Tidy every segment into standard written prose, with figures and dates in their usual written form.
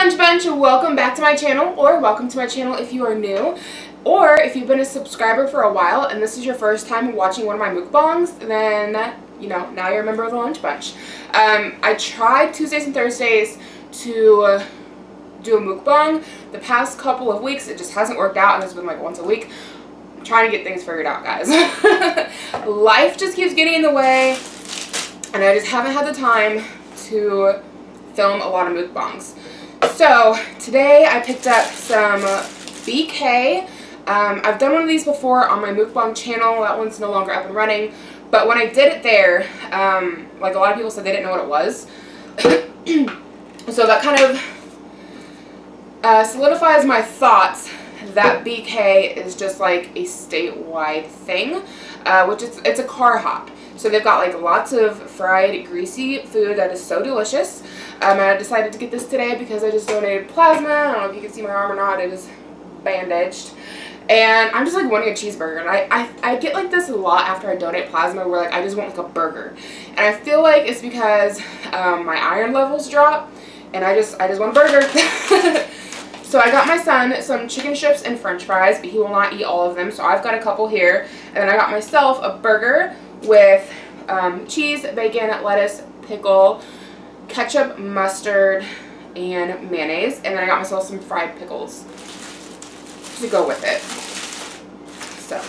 Lunch Bunch, welcome back to my channel, or welcome to my channel if you are new, or if you've been a subscriber for a while and this is your first time watching one of my mukbangs, then, you know, now you're a member of the Lunch Bunch. I tried Tuesdays and Thursdays to do a mukbang. The past couple of weeks it just hasn't worked out and it's been like once a week. I'm trying to get things figured out, guys. Life just keeps getting in the way and I just haven't had the time to film a lot of mukbangs. So today I picked up some BK. I've done one of these before on my mukbang channel. That one's no longer up and running. But when I did it there, like a lot of people said they didn't know what it was. So that kind of solidifies my thoughts that BK is just like a statewide thing, which it's a car hop. So they've got like lots of fried, greasy food that is so delicious. I decided to get this today because I just donated plasma. I don't know if you can see my arm or not. It is bandaged. And I'm just like wanting a cheeseburger. And I get like this a lot after I donate plasma where like I just want like a burger. And I feel like it's because my iron levels drop. And I just want a burger. So I got my son some chicken strips and french fries, but he will not eat all of them. So I've got a couple here. And then I got myself a burger with cheese, bacon, lettuce, pickle, ketchup, mustard, and mayonnaise. And then I got myself some fried pickles to go with it. So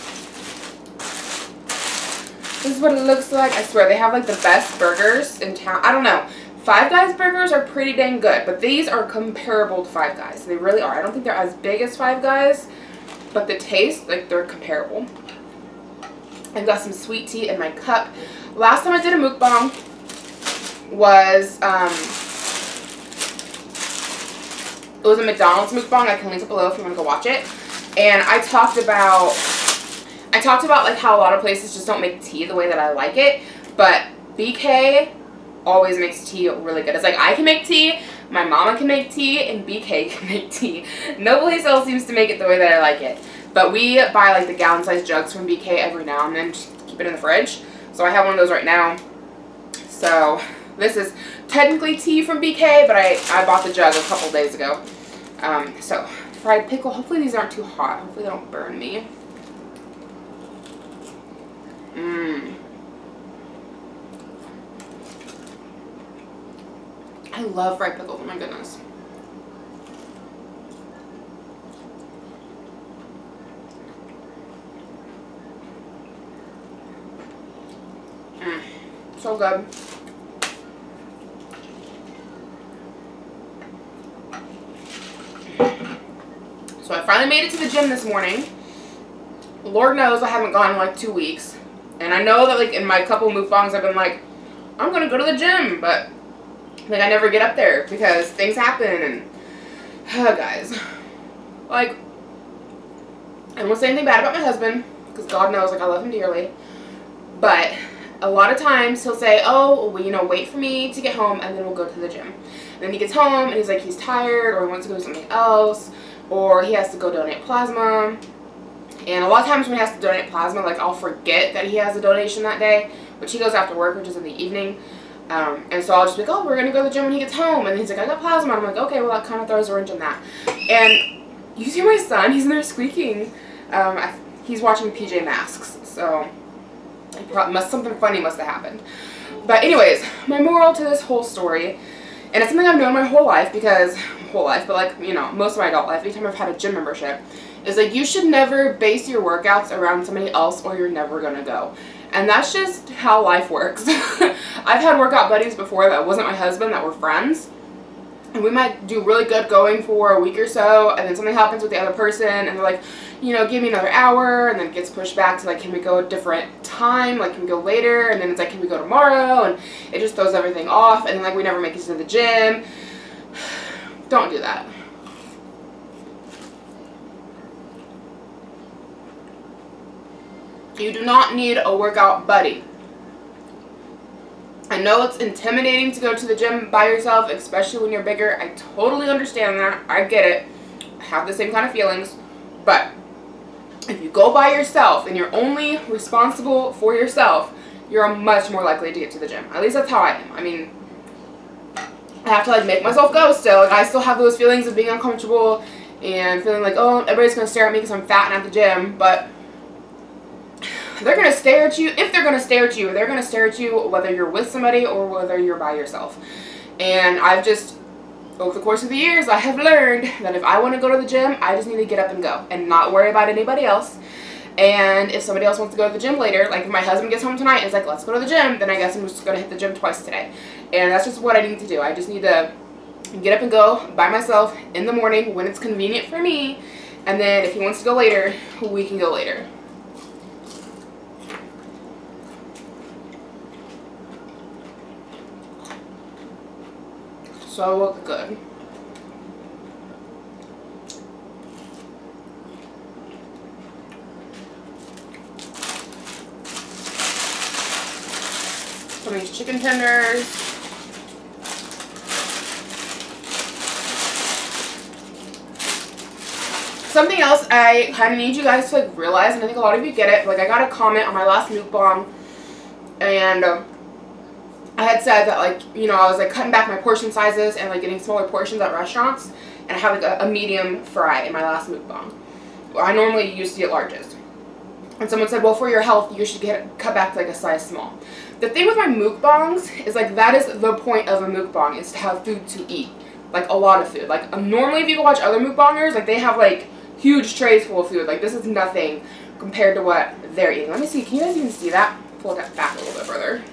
this is what it looks like. I swear they have like the best burgers in town. I don't know. Five Guys burgers are pretty dang good, but these are comparable to Five Guys. They really are. I don't think they're as big as Five Guys, but the taste, like, they're comparable. I've got some sweet tea in my cup. Last time I did a mukbang was, it was a McDonald's mukbang. I can link it below if you want to go watch it. And I talked about like how a lot of places just don't make tea the way that I like it, but BK always makes tea really good. It's like I can make tea, my mama can make tea, and BK can make tea. No place else seems to make it the way that I like it. But we buy like the gallon-sized jugs from BK every now and then just to keep it in the fridge. So I have one of those right now. So this is technically tea from BK, but I bought the jug a couple days ago. So fried pickle. Hopefully these aren't too hot. Hopefully they don't burn me. I love fried pickles. Oh my goodness. So good. So I finally made it to the gym this morning. Lord knows I haven't gone in like 2 weeks. And I know that like in my couple mukbangs I've been like, I'm gonna go to the gym, but like I never get up there because things happen and guys, like, I won't say anything bad about my husband because God knows like I love him dearly, but a lot of times he'll say, oh, well, you know, wait for me to get home and then we'll go to the gym. And then he gets home and he's like he's tired or he wants to go do something else or he has to go donate plasma. And a lot of times when he has to donate plasma, like I'll forget that he has a donation that day, which he goes after work, which is in the evening. And so I'll just be like, oh, we're going to go to the gym when he gets home. And he's like, I got plasma. And I'm like, okay, well, that kind of throws a wrench in that. And you see my son, he's in there squeaking. He's watching PJ Masks. So something funny must have happened. But anyways, my moral to this whole story, and it's something I've known my whole life because, but like, you know, most of my adult life, anytime I've had a gym membership, is like you should never base your workouts around somebody else or you're never going to go. And that's just how life works. I've had workout buddies before that wasn't my husband that were friends. And we might do really good going for a week or so. And then something happens with the other person. And they're like, you know, give me another hour. And then it gets pushed back to like, can we go a different time? Like, can we go later? And then it's like, can we go tomorrow? And it just throws everything off. And then like, we never make it to the gym. Don't do that. You do not need a workout buddy. I know it's intimidating to go to the gym by yourself, especially when you're bigger. I totally understand that. I get it. I have the same kind of feelings. But if you go by yourself and you're only responsible for yourself, you're much more likely to get to the gym. At least that's how I am. I mean, I have to like make myself go still. Like I still have those feelings of being uncomfortable and feeling like, oh, everybody's gonna stare at me because I'm fat and at the gym. But they're gonna stare at you. If they're gonna stare at you, they're gonna stare at you whether you're with somebody or whether you're by yourself. And I've just, over the course of the years, I have learned that if I want to go to the gym, I just need to get up and go and not worry about anybody else. And if somebody else wants to go to the gym later, like if my husband gets home tonight and is like, let's go to the gym, then I guess I'm just going to hit the gym twice today. And that's just what I need to do. I just need to get up and go by myself in the morning when it's convenient for me. And then if he wants to go later, we can go later. So good. Some of these chicken tenders. Something else I kind of need you guys to like realize, and I think a lot of you get it, like I got a comment on my last mukbang, and I had said that, like, you know, I was like cutting back my portion sizes and like getting smaller portions at restaurants, and I had like a medium fry in my last mukbang. I normally used to get larges. And someone said, well, for your health, you should cut back to like a size small. The thing with my mukbangs is like that is the point of a mukbang, is to have food to eat. Like a lot of food. Like normally if you go watch other mukbangers, like they have like huge trays full of food. Like this is nothing compared to what they're eating. Let me see, can you guys even see that? Pull that back a little bit further.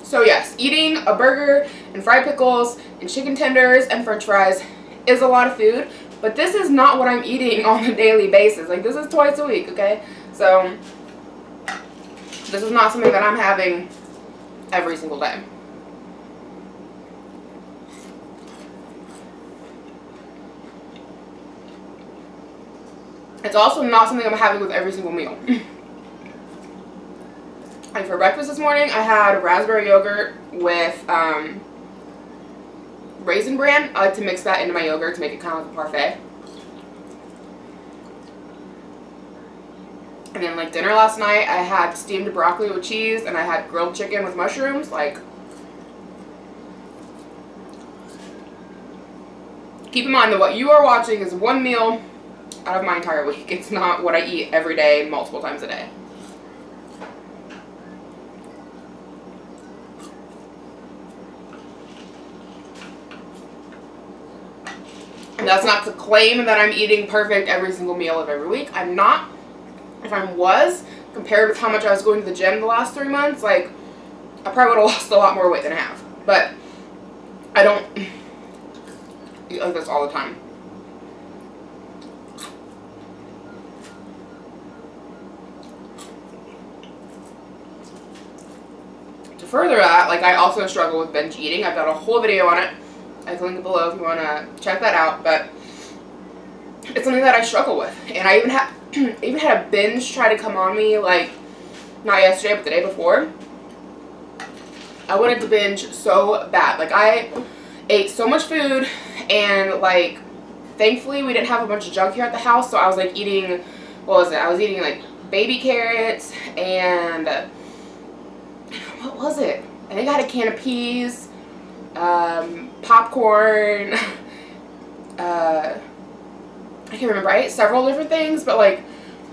So yes, eating a burger and fried pickles and chicken tenders and french fries is a lot of food, but this is not what I'm eating on a daily basis. Like this is twice a week, okay? So this is not something that I'm having every single day. It's also not something I'm having with every single meal. And for breakfast this morning, I had raspberry yogurt with Raisin Bran. I like to mix that into my yogurt to make it kind of like a parfait. And then like dinner last night, I had steamed broccoli with cheese, and I had grilled chicken with mushrooms. Like, keep in mind that what you are watching is one meal out of my entire week. It's not what I eat every day, multiple times a day. And that's not to claim that I'm eating perfect every single meal of every week. I'm not. If I was, compared with how much I was going to the gym the last 3 months, like, I probably would have lost a lot more weight than I have. But I don't eat like this all the time. To further that, like, I also struggle with binge eating. I've got a whole video on it. I can link it below if you want to check that out. But it's something that I struggle with. And I even had a binge try to come on me, like, not yesterday, but the day before. I wanted to binge so bad. Like, I ate so much food, and, like, thankfully we didn't have a bunch of junk here at the house, so I was, like, eating, what was it? I was eating, like, baby carrots, and, what was it? I think I had a can of peas, popcorn, I can't remember. I ate several different things, but like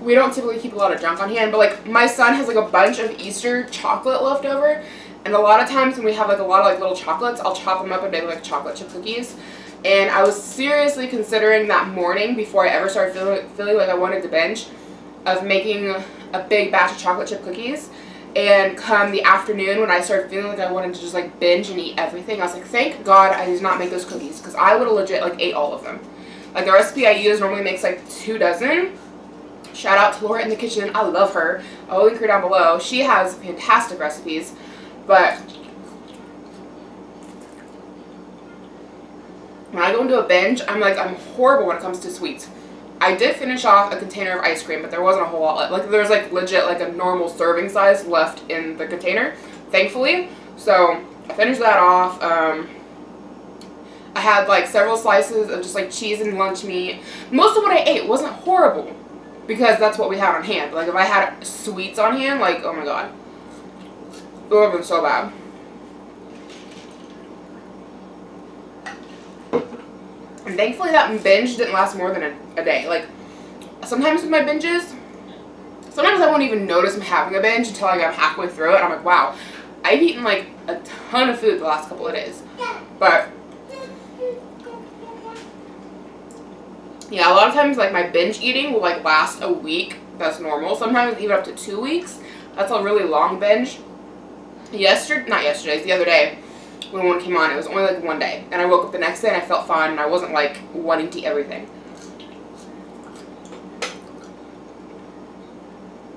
we don't typically keep a lot of junk on hand. But like my son has like a bunch of Easter chocolate left over, and a lot of times when we have like a lot of like little chocolates, I'll chop them up and make like chocolate chip cookies. And I was seriously considering that morning, before I ever started feeling like I wanted to binge, of making a big batch of chocolate chip cookies. And come the afternoon when I started feeling like I wanted to just like binge and eat everything, I was like, thank God I did not make those cookies, because I would have legit like ate all of them. Like the recipe I use normally makes like 2 dozen. Shout out to Laura in the kitchen. I love her. I'll link her down below. She has fantastic recipes. But when I go into a binge, I'm horrible when it comes to sweets. I did finish off a container of ice cream, but there wasn't a whole lot left. Like there's like legit like a normal serving size left in the container, thankfully. So I finished that off. I had like several slices of just like cheese and lunch meat. Most of what I ate wasn't horrible, because that's what we had on hand. Like if I had sweets on hand, like, oh my God, it would have been so bad. And thankfully that binge didn't last more than a day. Like, sometimes with my binges, sometimes I won't even notice I'm having a binge until like I'm halfway through it. I'm like, wow, I've eaten like a ton of food the last couple of days. But yeah, a lot of times like my binge eating will like last a week. That's normal. Sometimes even up to 2 weeks. That's a really long binge. Not yesterday, the other day when one came on, it was only like 1 day. And I woke up the next day and I felt fine and I wasn't like wanting to eat everything.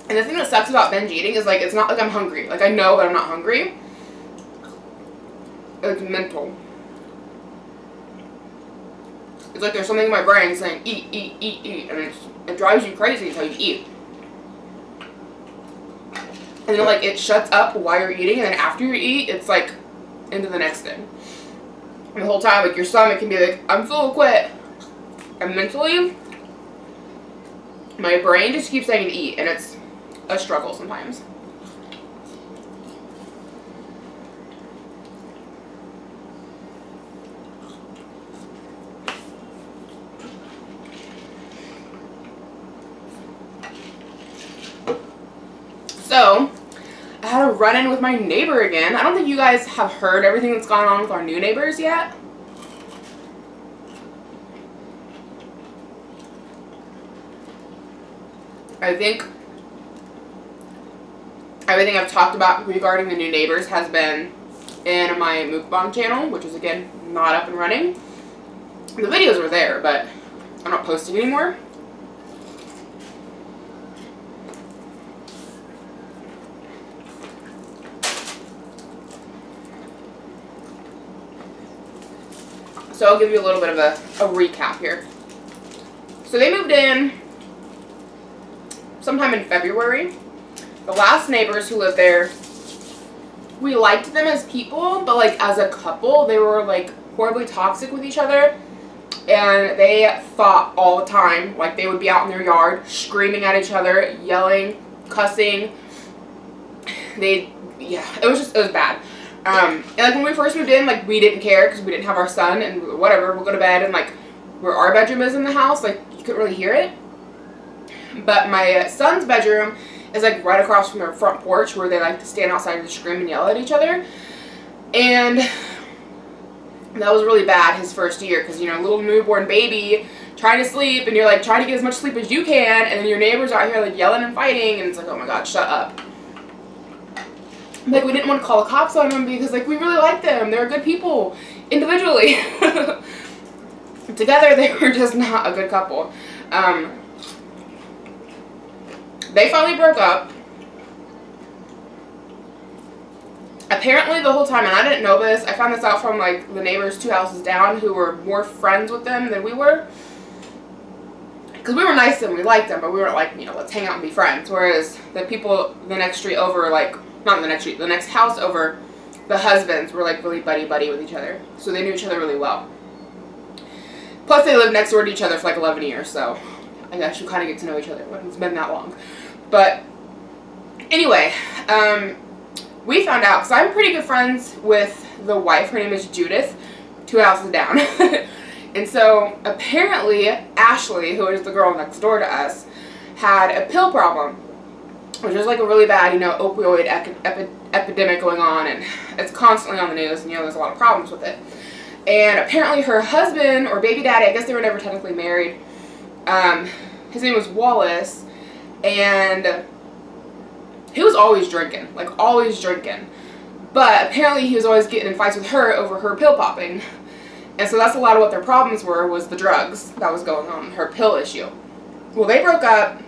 And the thing that sucks about binge eating is like, it's not like I'm hungry. Like I know that I'm not hungry. It's mental. It's like there's something in my brain saying eat, eat, eat, eat. And it drives you crazy until you eat. And then like it shuts up while you're eating, and then after you eat, it's like into the next thing. And the whole time, like your stomach can be like, I'm full, quit. And mentally, my brain just keeps saying to eat, and it's a struggle sometimes. So, I had a run-in with my neighbor again. I don't think you guys have heard everything that's gone on with our new neighbors yet. I think everything I've talked about regarding the new neighbors has been in my mukbang channel, which is again not up and running. The videos are there, but I'm not posting anymore. So I'll give you a little bit of a recap here. So they moved in sometime in February. The last neighbors who lived there, we liked them as people, but like as a couple, they were like horribly toxic with each other. And they fought all the time. Like they would be out in their yard screaming at each other, yelling, cussing. It was bad. And like when we first moved in, like we didn't care because we didn't have our son and whatever, we'll go to bed, and like where our bedroom is in the house, like you couldn't really hear it. But my son's bedroom is like right across from their front porch where they like to stand outside and scream and yell at each other. And that was really bad his first year because, you know, little newborn baby trying to sleep, and you're like trying to get as much sleep as you can, and then your neighbors out here like yelling and fighting, and it's like, oh my god, shut up. Like, we didn't want to call the cops on them because, like, we really liked them. They were good people individually. Together, they were just not a good couple. They finally broke up. Apparently, the whole time, and I didn't know this, I found this out from, like, the neighbors 2 houses down who were more friends with them than we were. Because we were nice to them, we liked them, but we weren't like, you know, let's hang out and be friends. Whereas the people the next street over, like, not the next street, the next house over, the husbands were like really buddy-buddy with each other. So they knew each other really well. Plus they lived next door to each other for like 11 years, so I guess you kind of get to know each other when it's been that long. But anyway, we found out, because I'm pretty good friends with the wife, her name is Judith, 2 houses down. And so apparently Ashley, who is the girl next door to us, had a pill problem, which is like a really bad, you know, opioid epidemic going on, and it's constantly on the news, and, you know, there's a lot of problems with it. And apparently her husband, or baby daddy, I guess they were never technically married, his name was Wallace, and he was always drinking, like always drinking. But apparently he was always getting in fights with her over her pill popping. And so that's a lot of what their problems were, was the drugs that was going on, her pill issue. Well, they broke up.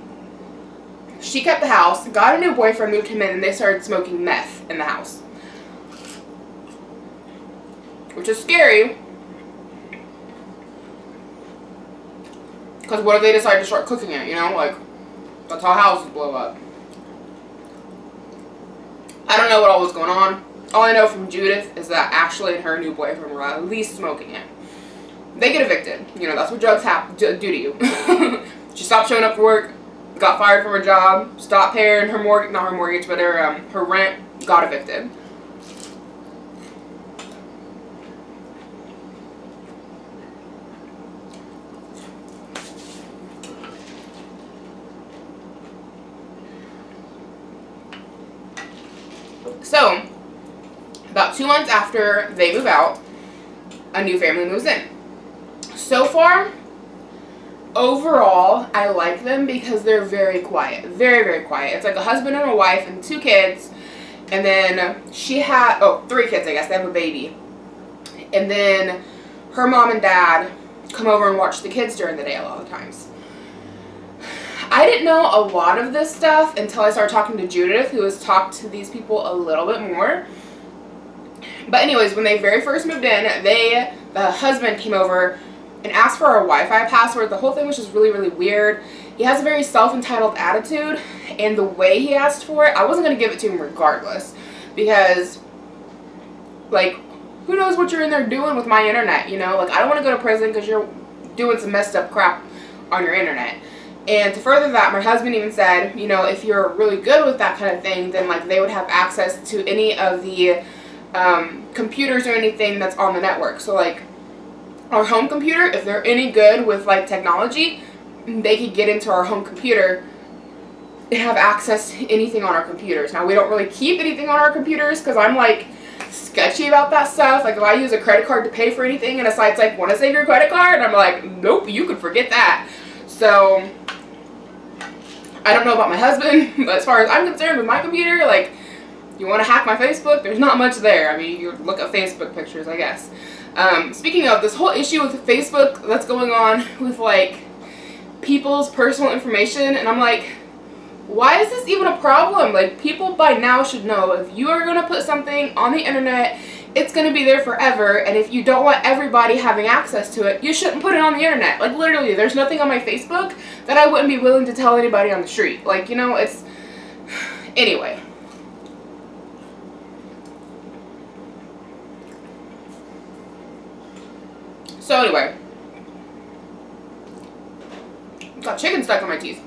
She kept the house, got a new boyfriend, moved him in, and they started smoking meth in the house. Which is scary. Because what if they decide to start cooking it, you know? Like, that's how houses blow up. I don't know what all was going on. All I know from Judith is that Ashley and her new boyfriend were at least smoking it. They get evicted. You know, that's what drugs do to you. She stopped showing up for work, got fired from her job, stopped paying her mortgage, not her mortgage, but her rent, got evicted. So, about 2 months after they move out, a new family moves in. So far, overall, I like them because they're very quiet. Very, very quiet. It's like a husband and a wife and 2 kids. And then she had, 3 kids, I guess. They have a baby. And then her mom and dad come over and watch the kids during the day a lot of times. I didn't know a lot of this stuff until I started talking to Judith, who has talked to these people a little bit more. But anyways, when they very first moved in, the husband came over and asked for a Wi-Fi password. The whole thing was just really, really weird. He has a very self-entitled attitude, and the way he asked for it, I wasn't going to give it to him regardless. Because, like, who knows what you're in there doing with my internet, you know? Like, I don't want to go to prison because you're doing some messed up crap on your internet. And to further that, my husband even said, you know, if you're really good with that kind of thing, then, like, they would have access to any of the computers or anything that's on the network. So, like, our home computer, if they're any good with, like, technology, they could get into our home computer and have access to anything on our computers. Now, we don't really keep anything on our computers because I'm, like, sketchy about that stuff. Like, if I use a credit card to pay for anything and a site's like, want to save your credit card? And I'm like, nope, you could forget that. So, I don't know about my husband, but as far as I'm concerned with my computer, like, you want to hack my Facebook? There's not much there. I mean, you look at Facebook pictures, I guess. Speaking of this whole issue with Facebook that's going on with, like, people's personal information, and I'm like, why is this even a problem? Like, people by now should know if you are going to put something on the internet, it's going to be there forever, and if you don't want everybody having access to it, you shouldn't put it on the internet. Like, literally, there's nothing on my Facebook that I wouldn't be willing to tell anybody on the street. Like, you know, it's... Anyway. So, anyway. Got chicken stuck in my teeth.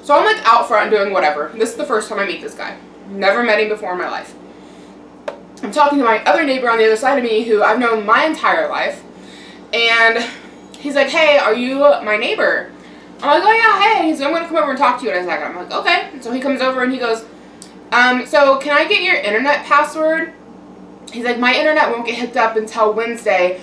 So I'm like out front doing whatever. This is the first time I meet this guy. Never met him before in my life. I'm talking to my other neighbor on the other side of me who I've known my entire life. And he's like, hey, are you my neighbor? I'm like, oh yeah, hey. He's like, I'm going to come over and talk to you in a second. I'm like, okay. And so he comes over and he goes, so can I get your internet password? He's like, my internet won't get hooked up until Wednesday.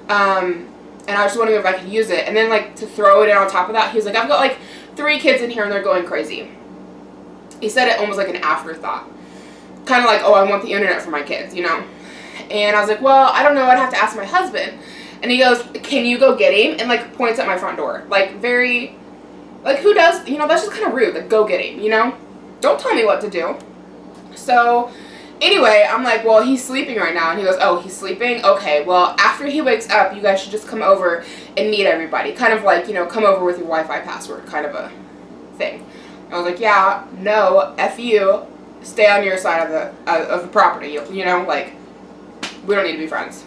And I was just wondering if I could use it. And then, like, to throw it in on top of that, he was like, I've got, like, 3 kids in here and they're going crazy. He said it almost like an afterthought. Kind of like, oh, I want the internet for my kids, you know? And I was like, well, I don't know. I'd have to ask my husband. And he goes, can you go get him? And, like, points at my front door. Like, very, like, who does, you know, that's just kind of rude. Like, go get him, you know? Don't tell me what to do. So... Anyway, I'm like, well, he's sleeping right now. And he goes, oh, he's sleeping? Okay, well, after he wakes up, you guys should just come over and meet everybody. Kind of like, you know, come over with your Wi-Fi password kind of a thing. I was like, yeah, no, F you, stay on your side of the property. You know, like, we don't need to be friends.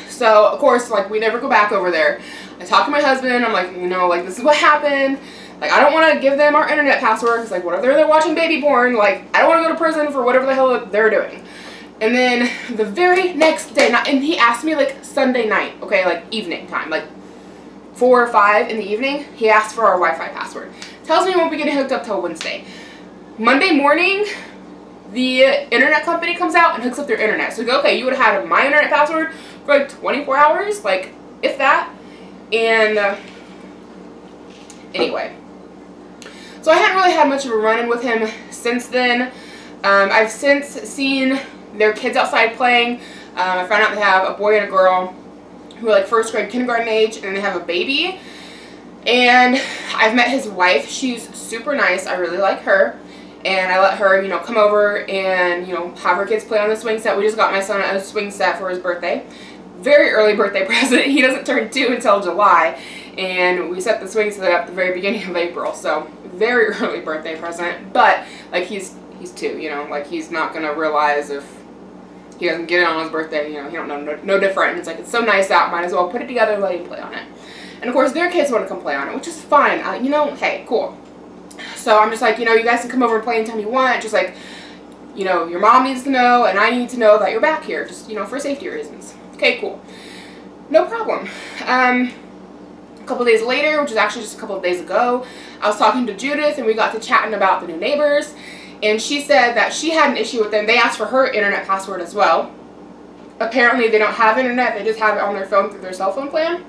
So, of course, like, we never go back over there. I talk to my husband. I'm like, you know, like, this is what happened. Like, I don't want to give them our internet password because, like, what if they're watching baby porn? Like, I don't want to go to prison for whatever the hell they're doing. And then the very next day, and he asked me, like, Sunday night, okay, like, evening time, like, 4 or 5 in the evening, he asked for our Wi-Fi password. Tells me he won't be getting hooked up till Wednesday. Monday morning, the internet company comes out and hooks up their internet. So we go, okay, you would have had my internet password for, like, 24 hours, like, if that. And, anyway. So I hadn't really had much of a run-in with him since then. I've since seen their kids outside playing. I found out they have a boy and a girl who are like first grade, kindergarten age, and they have a baby. And I've met his wife. She's super nice. I really like her. And I let her, you know, come over and, you know, have her kids play on the swing set. We just got my son a swing set for his birthday. Very early birthday present. He doesn't turn 2 until July. And we set the swing set up at the very beginning of April. So, very early birthday present. But, like, he's 2, you know. Like, he's not going to realize if he doesn't get it on his birthday, you know, he don't know no different. And it's like, it's so nice out. Might as well put it together and let him play on it. And, of course, their kids want to come play on it, which is fine. You know, hey, cool. So, I'm just like, you know, you guys can come over and play anytime you want. Just like, you know, your mom needs to know and I need to know that you're back here. Just, you know, for safety reasons. Okay, cool. No problem. A couple days later, which is actually just a couple of days ago, I was talking to Judith and we got to chatting about the new neighbors. And she said that she had an issue with them. They asked for her internet password as well. Apparently they don't have internet, they just have it on their phone through their cell phone plan.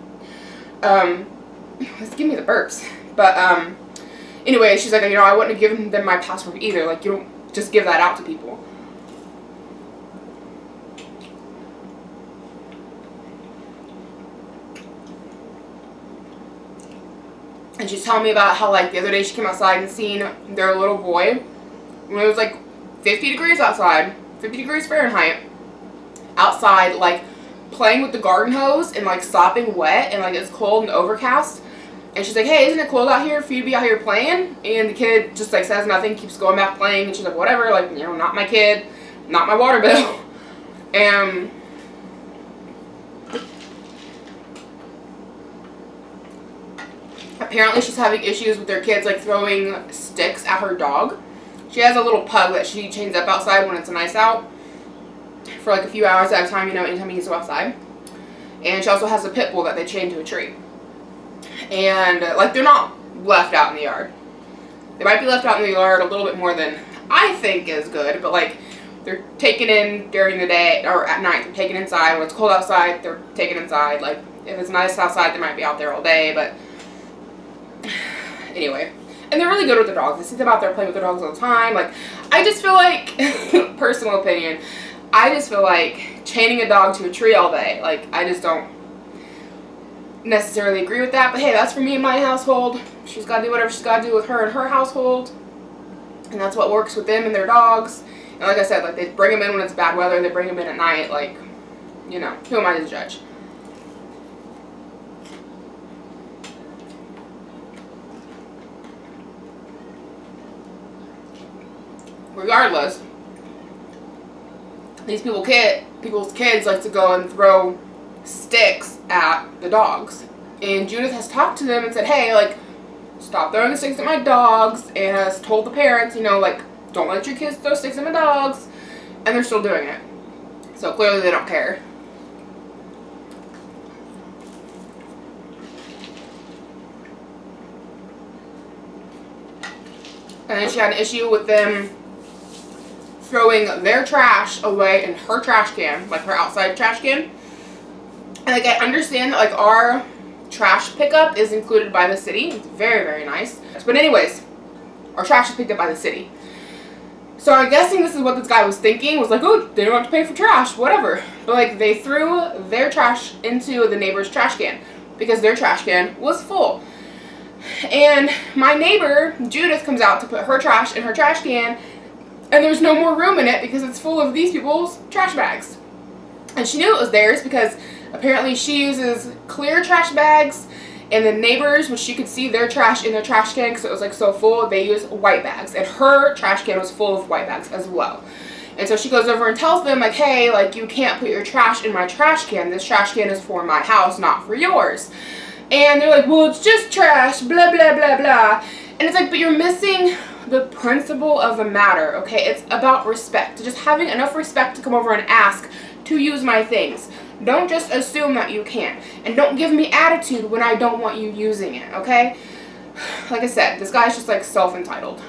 Let's give me the burps. But anyway, she's like, you know, I wouldn't have given them my password either. Like, you don't just give that out to people. And she's telling me about how, like, the other day she came outside and seen their little boy when it was like 50 degrees outside, 50 degrees Fahrenheit, outside, like, playing with the garden hose and, like, sopping wet, and, like, it's cold and overcast. And she's like, hey, isn't it cold out here for you to be out here playing? And the kid just, like, says nothing, keeps going back playing. And she's like, whatever, like, you know, not my kid, not my water bill. And apparently she's having issues with their kids, like, throwing sticks at her dog. She has a little pug that she chains up outside when it's nice out for, like, a few hours at a time, you know, anytime he needs to go outside. And she also has a pit bull that they chain to a tree. And, like, they're not left out in the yard. They might be left out in the yard a little bit more than I think is good, but, like, they're taken in during the day, or at night, they're taken inside. When it's cold outside, they're taken inside. Like, if it's nice outside, they might be out there all day, but anyway. And they're really good with their dogs. I see them out there playing with their dogs all the time. Like, I just feel like, personal opinion, I just feel like chaining a dog to a tree all day, like, I just don't necessarily agree with that. But hey, that's for me and my household. She's got to do whatever she's got to do with her and her household. And that's what works with them and their dogs. And like I said, like, they bring them in when it's bad weather. They bring them in at night. Like, you know, who am I to judge? Regardless, these people's kids like to go and throw sticks at the dogs. And Judith has talked to them and said, hey, like, stop throwing sticks at my dogs, and has told the parents, you know, like, don't let your kids throw sticks at my dogs. And they're still doing it. So clearly they don't care. And then she had an issue with them throwing their trash away in her trash can, like her outside trash can. And, like, I understand that, like, our trash pickup is included by the city. It's very, very nice. But anyways, our trash is picked up by the city. So I'm guessing this is what this guy was thinking. Was like, oh, they don't have to pay for trash, whatever. But, like, they threw their trash into the neighbor's trash can because their trash can was full. And my neighbor, Judith, comes out to put her trash in her trash can, and there's no more room in it because it's full of these people's trash bags. And she knew it was theirs because apparently she uses clear trash bags, and the neighbors, when she could see their trash in their trash can because it was, like, so full, they use white bags. And her trash can was full of white bags as well. And so she goes over and tells them, like, hey, like, you can't put your trash in my trash can. This trash can is for my house, not for yours. And they're like, well, it's just trash, blah, blah, blah, blah. And it's like, but you're missing the principle of the matter, okay? It's about respect. Just having enough respect to come over and ask to use my things. Don't just assume that you can. And don't give me attitude when I don't want you using it, okay? Like I said, this guy's just, like, self-entitled.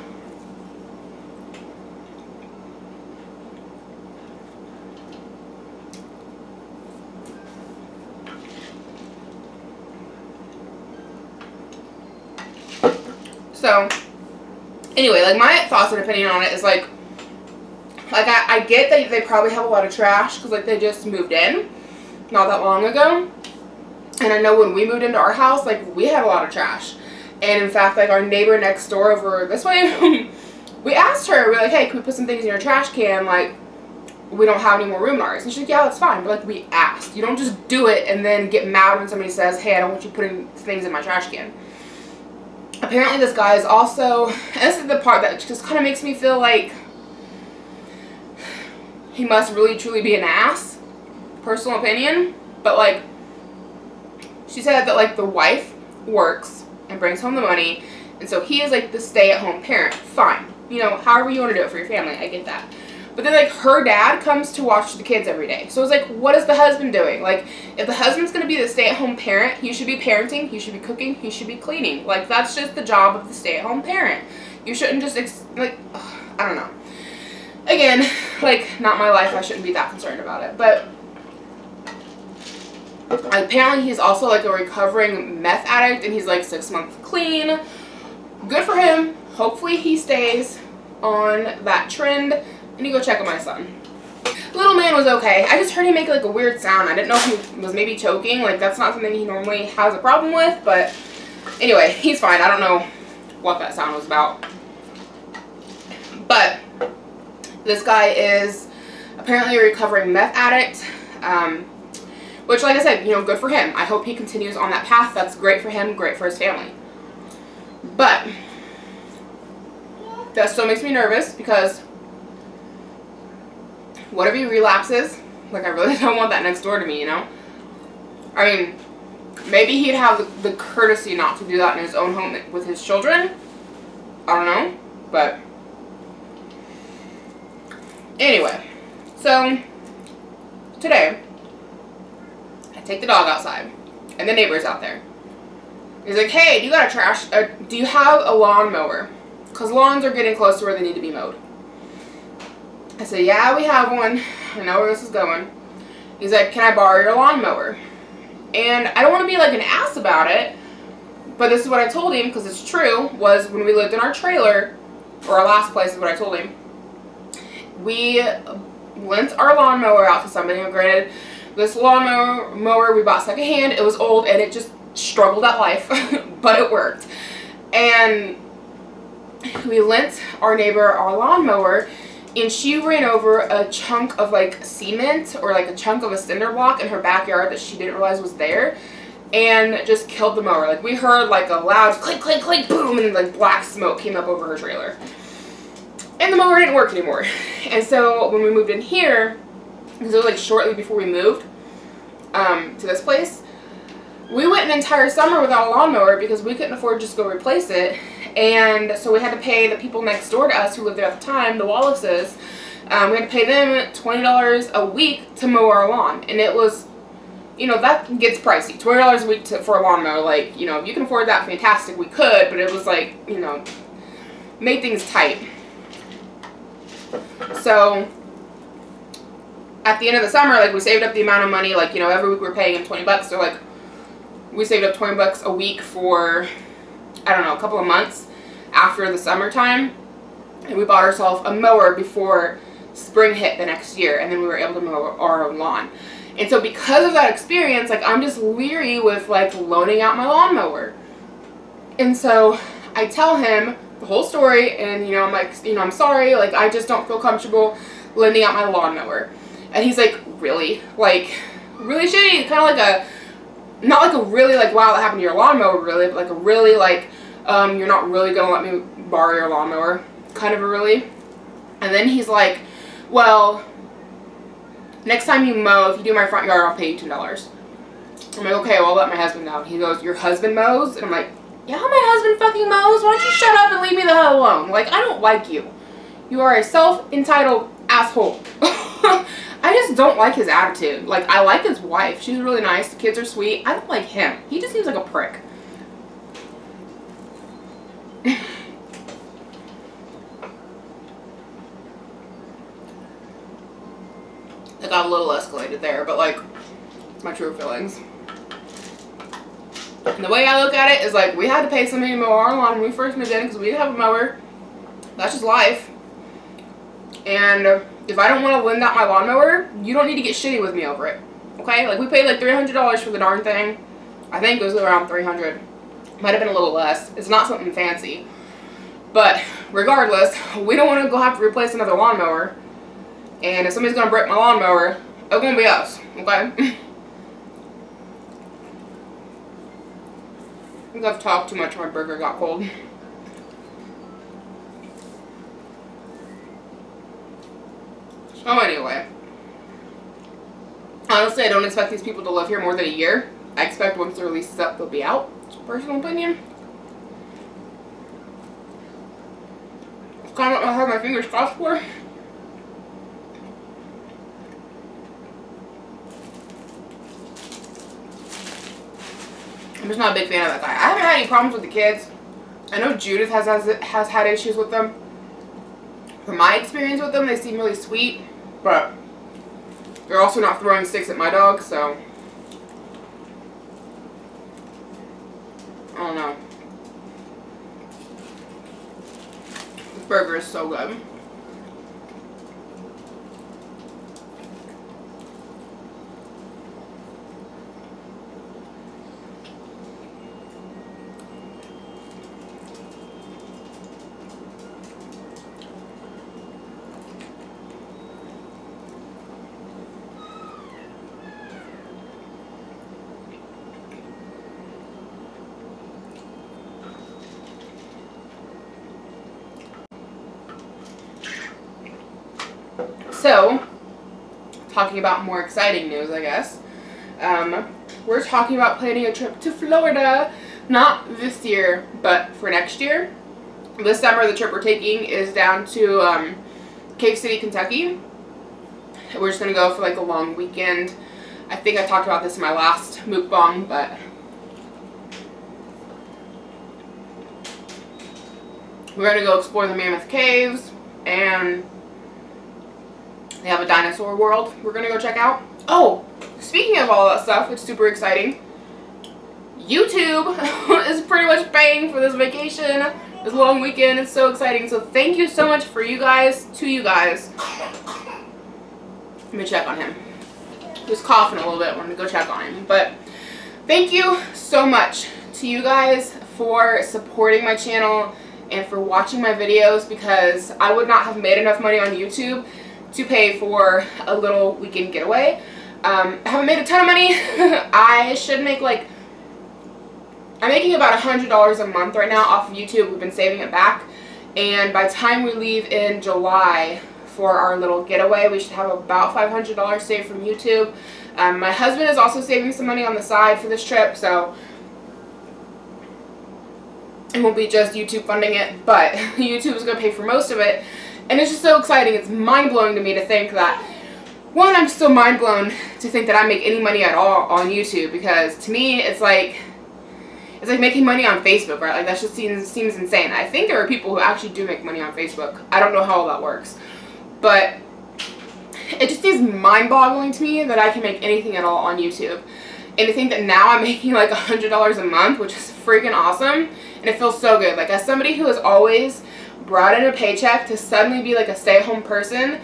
So, anyway, like, my thoughts and opinion on it is, like I get that they probably have a lot of trash because, like, they just moved in not that long ago. And I know when we moved into our house, like, we had a lot of trash. And in fact, like, our neighbor next door over this way, we asked her, we're like, hey, can we put some things in your trash can? Like, we don't have any more room in ours. And she's like, yeah, that's fine. But, like, we asked. You don't just do it and then get mad when somebody says, hey, I don't want you putting things in my trash can. Apparently this guy is also, and this is the part that just kind of makes me feel like he must really truly be an ass, personal opinion. But, like, she said that, like, the wife works and brings home the money, and so he is, like, the stay-at-home parent. Fine, you know, however you want to do it for your family, I get that. But then, like, her dad comes to watch the kids every day. So it's like, what is the husband doing? Like, if the husband's going to be the stay-at-home parent, he should be parenting, he should be cooking, he should be cleaning. Like, that's just the job of the stay-at-home parent. You shouldn't just, like, I don't know. Again, like, not my life. I shouldn't be that concerned about it. But apparently he's also like a recovering meth addict, and he's like 6 months clean. Good for him. Hopefully he stays on that trend. I need to go check on my son. Little man was okay. I just heard him make like a weird sound. I didn't know if he was maybe choking. Like, that's not something he normally has a problem with. But anyway, he's fine. I don't know what that sound was about. But this guy is apparently a recovering meth addict, which, like I said, you know, good for him. I hope he continues on that path. That's great for him, great for his family. But that still makes me nervous, because what if he relapses? Like, I really don't want that next door to me, you know? I mean, maybe he'd have the courtesy not to do that in his own home with his children. I don't know, but anyway, so today I take the dog outside, and the neighbor's out there. He's like, hey, do you have a lawnmower? Because lawns are getting close to where they need to be mowed. I said, yeah, we have one. I know where this is going. He's like, can I borrow your lawnmower? And I don't want to be like an ass about it, but this is what I told him, because it's true, was when we lived in our trailer, or our last place is what I told him. We lent our lawnmower out to somebody, and granted, this lawnmower we bought secondhand. It was old, and it just struggled at life, but it worked. And we lent our neighbor our lawnmower, and she ran over a chunk of like cement, or like a chunk of a cinder block in her backyard that she didn't realize was there, and just killed the mower. Like, we heard like a loud click, click, click, boom, and like black smoke came up over her trailer. And the mower didn't work anymore. And so when we moved in here, because it was like shortly before we moved to this place, we went an entire summer without a lawnmower because we couldn't afford to just go replace it. And so we had to pay the people next door to us who lived there at the time, the Wallaces, we had to pay them $20 a week to mow our lawn. And it was, you know, that gets pricey. $20 a week for a lawnmower. Like, you know, if you can afford that, fantastic, we could. But it was like, you know, made things tight. So at the end of the summer, like, we saved up the amount of money, like, you know, every week we were paying him 20 bucks. So like, we saved up 20 bucks a week for, I don't know, a couple of months after the summertime, and we bought ourselves a mower before spring hit the next year, and then we were able to mow our own lawn. And so because of that experience, like, I'm just leery with like loaning out my lawnmower. And so I tell him the whole story, and, you know, I'm like, you know, I'm sorry, like, I just don't feel comfortable lending out my lawnmower. And he's like, really? Like, really shitty? Kind of like a, not like a really like, wow, that happened to your lawnmower, really, but like a really like, you're not really gonna let me borrow your lawnmower, kind of a really. And then he's like, well, next time you mow, if you do my front yard, I'll pay you $10. I'm like, okay, well, I'll let my husband know. He goes, your husband mows? And I'm like, yeah, my husband fucking mows. Why don't you shut up and leave me the hell alone? Like, I don't like you. You are a self-entitled asshole. I just don't like his attitude. Like, I like his wife. She's really nice. The kids are sweet. I don't like him. He just seems like a prick. It got a little escalated there, but like, it's my true feelings. And the way I look at it is like, we had to pay somebody to mow our lawn when we first moved in because we didn't have a mower. That's just life. And if I don't want to lend out my lawnmower, you don't need to get shitty with me over it. Okay? Like, we paid like $300 for the darn thing. I think it was around $300. Might have been a little less. It's not something fancy. But regardless, we don't want to go have to replace another lawnmower. And if somebody's going to break my lawnmower, it's going to be us. Okay? I think I've talked too much. My burger got cold. So anyway, honestly, I don't expect these people to live here more than a year. I expect once the release is up, they'll be out. Personal opinion. It's kind of what I have my fingers crossed for. I'm just not a big fan of that guy. I haven't had any problems with the kids. I know Judith has had issues with them. from my experience with them, they seem really sweet, but they're also not throwing sticks at my dog, so I don't know. This burger is so good. So, talking about more exciting news, I guess. We're talking about planning a trip to Florida, not this year, but for next year. This summer, the trip we're taking is down to Cave City, Kentucky. We're just gonna go for like a long weekend. I think I talked about this in my last mukbang, but we're gonna go explore the Mammoth Caves, and they have a dinosaur world we're gonna go check out. Oh, speaking of all that stuff, it's super exciting. YouTube is pretty much paying for this vacation, this long weekend. It's so exciting. So thank you so much to you guys. Let me check on him. He was coughing a little bit. I wanted to go check on him. But thank you so much to you guys for supporting my channel and for watching my videos, because I would not have made enough money on YouTube to pay for a little weekend getaway. I haven't made a ton of money. I should make like, I'm making about $100 a month right now off of YouTube. We've been saving it back, and by the time we leave in July for our little getaway, we should have about $500 saved from YouTube. My husband is also saving some money on the side for this trip, so it won't be just YouTube funding it, but YouTube is going to pay for most of it. And it's just so exciting. It's mind-blowing to me to think that, one, I'm so mind-blown to think that I make any money at all on YouTube, because to me it's like making money on Facebook, right? Like that just seems insane. I think there are people who actually do make money on Facebook. I don't know how all that works, but it just seems mind-boggling to me that I can make anything at all on YouTube. And to think that now I'm making like $100 a month, which is freaking awesome, and it feels so good. Like, as somebody who has always brought in a paycheck, to suddenly be like a stay-at-home person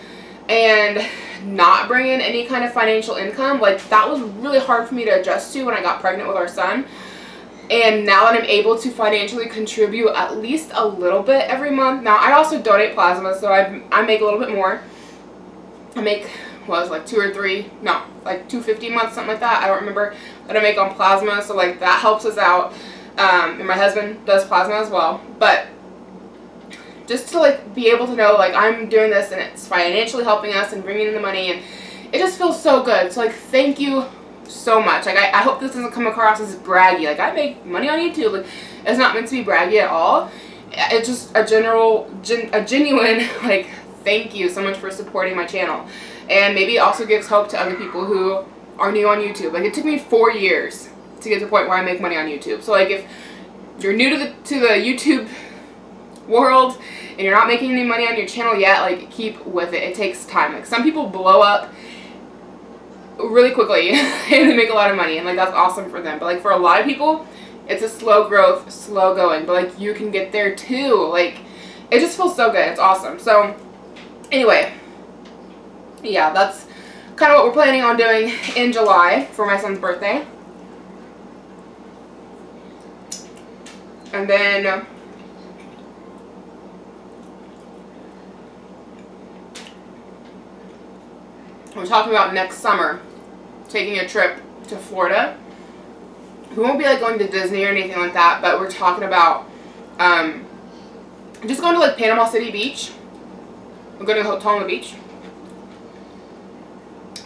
and not bring in any kind of financial income, like that was really hard for me to adjust to when I got pregnant with our son. And now that I'm able to financially contribute at least a little bit every month. Now, I also donate plasma, so I make a little bit more. I make, what was it, like $250 a month, something like that. I don't remember what I make on plasma, so like that helps us out. And my husband does plasma as well. But just to like be able to know like I'm doing this and it's financially helping us and bringing in the money, and it just feels so good. So like, thank you so much. Like, I hope this doesn't come across as braggy. Like, I make money on YouTube. Like, it's not meant to be braggy at all. It's just a genuine like, thank you so much for supporting my channel. And maybe it also gives hope to other people who are new on YouTube. Like, it took me 4 years to get to the point where I make money on YouTube. So like, if you're new to the YouTube world and you're not making any money on your channel yet, like, keep with it. It takes time. Like, some people blow up really quickly and they make a lot of money, and like, that's awesome for them. But like, for a lot of people, it's a slow growth, slow going, but like, you can get there too. Like, it just feels so good. It's awesome. So anyway, yeah, that's kind of what we're planning on doing in July for my son's birthday. And then we're talking about next summer taking a trip to Florida. We won't be like going to Disney or anything like that, but we're talking about just going to like Panama City Beach. We're going to a hotel on the beach.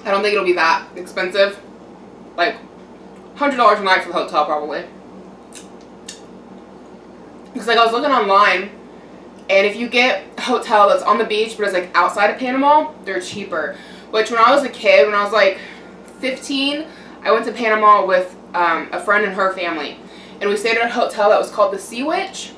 I don't think it'll be that expensive. Like $100 a night for the hotel probably. Because like, I was looking online, and if you get a hotel that's on the beach but it's like outside of Panama, they're cheaper. Which, when I was a kid, when I was like 15, I went to Panama with a friend and her family, and we stayed at a hotel that was called the Sea Witch.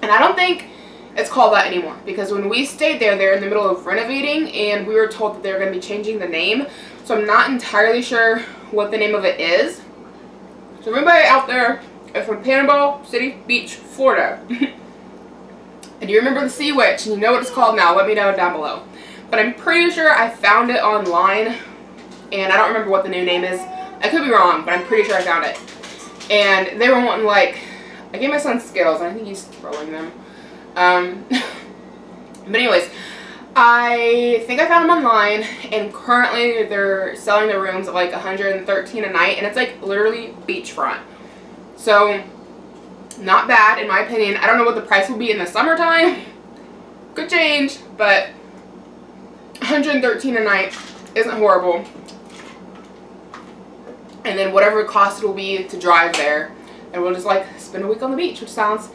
And I don't think it's called that anymore, because when we stayed there, they're in the middle of renovating, and we were told that they're going to be changing the name. So I'm not entirely sure what the name of it is. So everybody out there is from Panama City Beach, Florida, and you remember the Sea Witch and you know what it's called now, let me know down below. But I'm pretty sure I found it online, and I don't remember what the new name is. I could be wrong, but I'm pretty sure I found it. And they were wanting, like, I gave my son Skittles, and I think he's throwing them. But anyways, I think I found them online, and currently they're selling the rooms at like $113 a night, and it's like literally beachfront. So not bad in my opinion. I don't know what the price will be in the summertime. Could change, but $113 a night isn't horrible. And then whatever cost it will be to drive there, and we'll just like spend a week on the beach, which sounds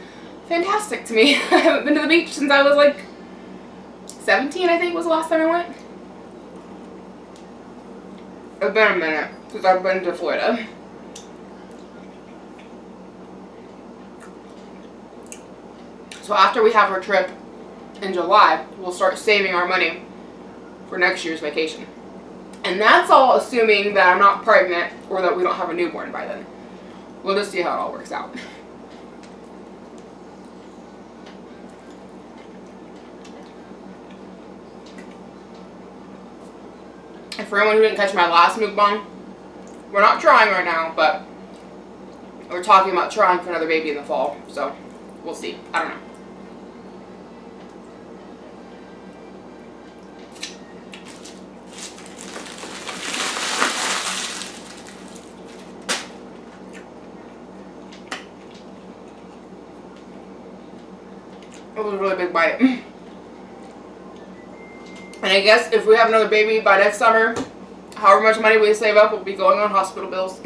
fantastic to me. I haven't been to the beach since I was like 17, I think was the last time I went. It's been a minute since I've been to Florida. So after we have our trip in July, we'll start saving our money for next year's vacation. And that's all assuming that I'm not pregnant or that we don't have a newborn by then. We'll just see how it all works out. And for anyone who didn't catch my last mukbang, we're not trying right now, but we're talking about trying for another baby in the fall. So we'll see. I don't know. It was a really big bite. And I guess if we have another baby by next summer, however much money we save up will be going on hospital bills.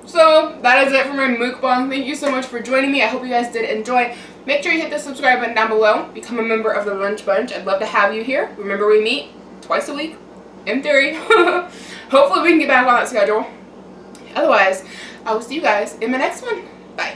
So that is it for my mukbang. Thank you so much for joining me. I hope you guys did enjoy. Make sure you hit the subscribe button down below. Become a member of the Lunch Bunch. I'd love to have you here. Remember, we meet twice a week, in theory. Hopefully we can get back on that schedule. Otherwise, I will see you guys in my next one. Bye.